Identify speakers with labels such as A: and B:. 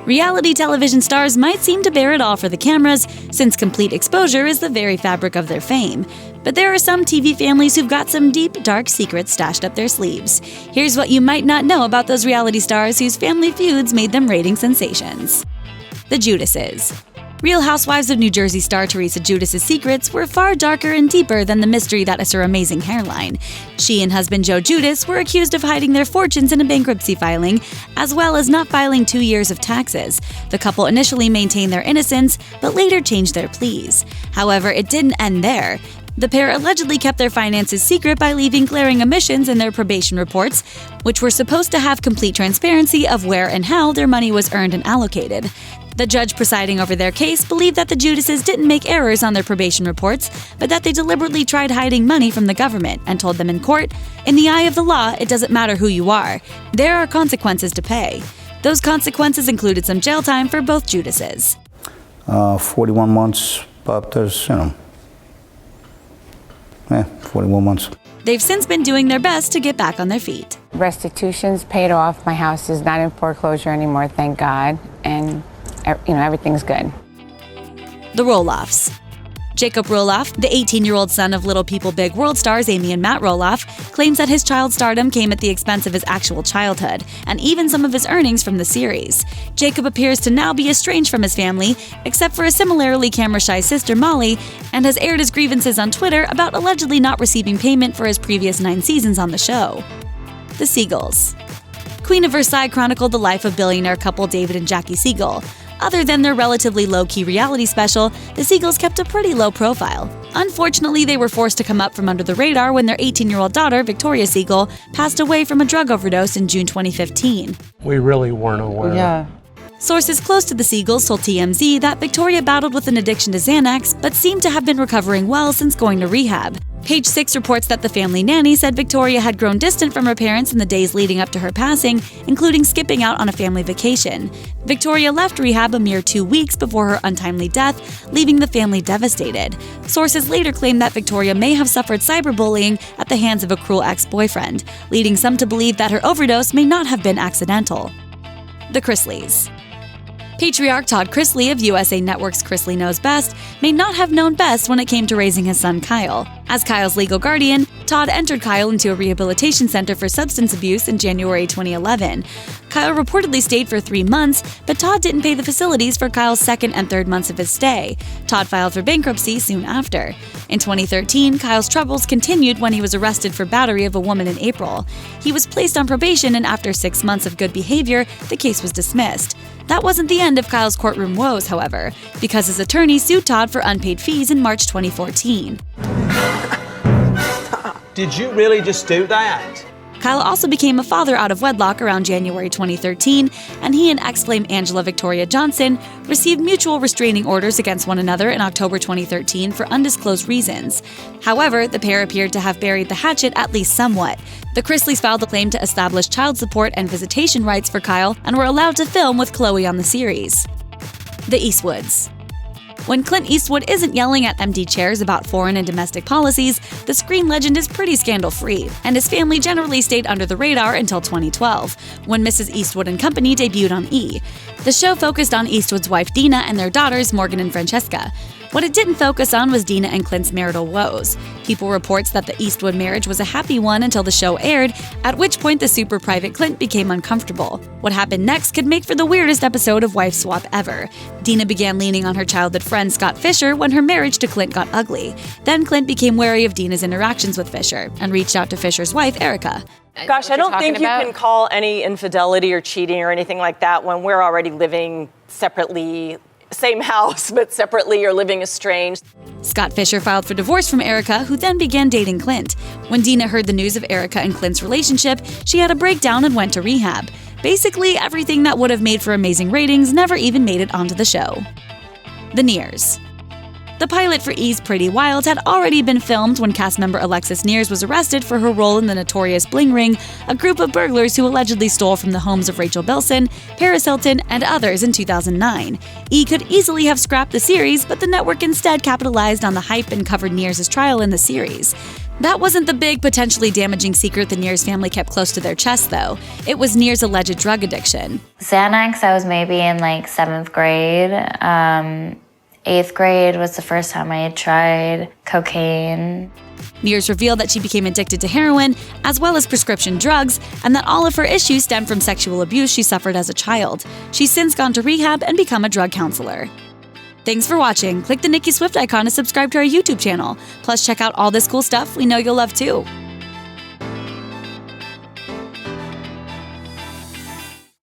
A: Reality television stars might seem to bear it all for the cameras, since complete exposure is the very fabric of their fame. But there are some TV families who've got some deep, dark secrets stashed up their sleeves. Here's what you might not know about those reality stars whose family feuds made them rating sensations. The Giudices. Real Housewives of New Jersey star Teresa Giudice's secrets were far darker and deeper than the mystery that is her amazing hairline. She and husband Joe Giudice were accused of hiding their fortunes in a bankruptcy filing, as well as not filing 2 years of taxes. The couple initially maintained their innocence, but later changed their pleas. However, it didn't end there. The pair allegedly kept their finances secret by leaving glaring omissions in their probation reports, which were supposed to have complete transparency of where and how their money was earned and allocated. The judge presiding over their case believed that the Giudices didn't make errors on their probation reports, but that they deliberately tried hiding money from the government and told them in court, "In the eye of the law, it doesn't matter who you are. There are consequences to pay." Those consequences included some jail time for both Giudices.
B: 41 months, but there's, 41 months.
A: They've since been doing their best to get back on their feet.
C: Restitution's paid off. My house is not in foreclosure anymore, thank God. And everything's good.
A: The Roloffs. Jacob Roloff, the 18-year-old son of Little People Big World stars Amy and Matt Roloff, claims that his child stardom came at the expense of his actual childhood, and even some of his earnings from the series. Jacob appears to now be estranged from his family, except for a similarly camera-shy sister Molly, and has aired his grievances on Twitter about allegedly not receiving payment for his previous 9 seasons on the show. The Siegels. Queen of Versailles chronicled the life of billionaire couple David and Jackie Siegel. Other than their relatively low-key reality special, the Siegels kept a pretty low profile. Unfortunately, they were forced to come up from under the radar when their 18-year-old daughter, Victoria Siegel, passed away from a drug overdose in June 2015.
D: We really weren't aware.
C: Yeah.
A: Sources close to the Siegels told TMZ that Victoria battled with an addiction to Xanax, but seemed to have been recovering well since going to rehab. Page 6 reports that the family nanny said Victoria had grown distant from her parents in the days leading up to her passing, including skipping out on a family vacation. Victoria left rehab a mere 2 weeks before her untimely death, leaving the family devastated. Sources later claimed that Victoria may have suffered cyberbullying at the hands of a cruel ex-boyfriend, leading some to believe that her overdose may not have been accidental. The Chrisleys. Patriarch Todd Chrisley of USA Network's Chrisley Knows Best may not have known best when it came to raising his son Kyle. As Kyle's legal guardian, Todd entered Kyle into a rehabilitation center for substance abuse in January 2011. Kyle reportedly stayed for 3 months, but Todd didn't pay the facilities for Kyle's second and third months of his stay. Todd filed for bankruptcy soon after. In 2013, Kyle's troubles continued when he was arrested for battery of a woman in April. He was placed on probation, and after 6 months of good behavior, the case was dismissed. That wasn't the end of Kyle's courtroom woes, however, because his attorney sued Todd for unpaid fees in March 2014.
E: Did you really just do that?
A: Kyle also became a father out of wedlock around January 2013, and he and ex-Flame Angela Victoria Johnson received mutual restraining orders against one another in October 2013 for undisclosed reasons. However, the pair appeared to have buried the hatchet at least somewhat. The Chrisleys filed a claim to establish child support and visitation rights for Kyle and were allowed to film with Khloe on the series. The Eastwoods. When Clint Eastwood isn't yelling at empty chairs about foreign and domestic policies, the screen legend is pretty scandal-free, and his family generally stayed under the radar until 2012, when Mrs. Eastwood and Company debuted on E! The show focused on Eastwood's wife Dina and their daughters Morgan and Francesca. What it didn't focus on was Dina and Clint's marital woes. People reports that the Eastwood marriage was a happy one until the show aired, at which point the super private Clint became uncomfortable. What happened next could make for the weirdest episode of Wife Swap ever. Dina began leaning on her childhood friend Scott Fisher when her marriage to Clint got ugly. Then Clint became wary of Dina's interactions with Fisher and reached out to Fisher's wife, Erica.
F: Gosh, I don't think you can call any infidelity or cheating or anything like that when we're already living separately, same house, but separately or living estranged.
A: Scott Fisher filed for divorce from Erica, who then began dating Clint. When Dina heard the news of Erica and Clint's relationship, she had a breakdown and went to rehab. Basically, everything that would have made for amazing ratings never even made it onto the show. The Neiers. The pilot for E's Pretty Wild had already been filmed when cast member Alexis Neiers was arrested for her role in the notorious Bling Ring, a group of burglars who allegedly stole from the homes of Rachel Bilson, Paris Hilton, and others in 2009. E could easily have scrapped the series, but the network instead capitalized on the hype and covered Neiers' trial in the series. That wasn't the big, potentially damaging secret the Neiers family kept close to their chest, though. It was Neiers' alleged drug addiction.
D: Xanax, I was maybe in like 7th grade. 8th grade was the first time I had tried cocaine.
A: Neiers revealed that she became addicted to heroin, as well as prescription drugs, and that all of her issues stemmed from sexual abuse she suffered as a child. She's since gone to rehab and become a drug counselor. Thanks for watching. Click the Nicki Swift icon to subscribe to our YouTube channel. Plus, check out all this cool stuff we know you'll love too.